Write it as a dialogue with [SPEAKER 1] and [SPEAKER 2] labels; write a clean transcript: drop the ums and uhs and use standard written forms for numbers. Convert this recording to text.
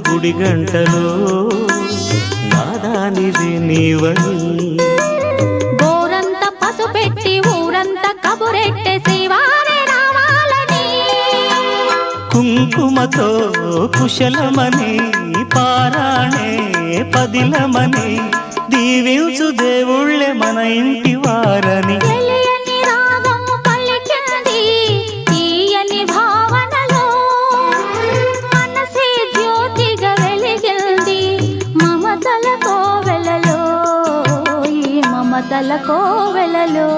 [SPEAKER 1] గుడి గంటలో నాదానిది నీవని
[SPEAKER 2] గోరంత పసుపెట్టి ఊరంత కబురెట్టె శ్రీవారే రావాలని
[SPEAKER 1] కుంకుమతో కుశలమని పారాణే పదిలమని దీవించు దేవుళ్ళే మన ఇంటి వారని
[SPEAKER 2] తెలియని రాగం పలికింది తీయని భావనలో మనసే జ్యోతిగా వెలిగింది మమతల కోవెలలో ఈ మమతల కోవెలలో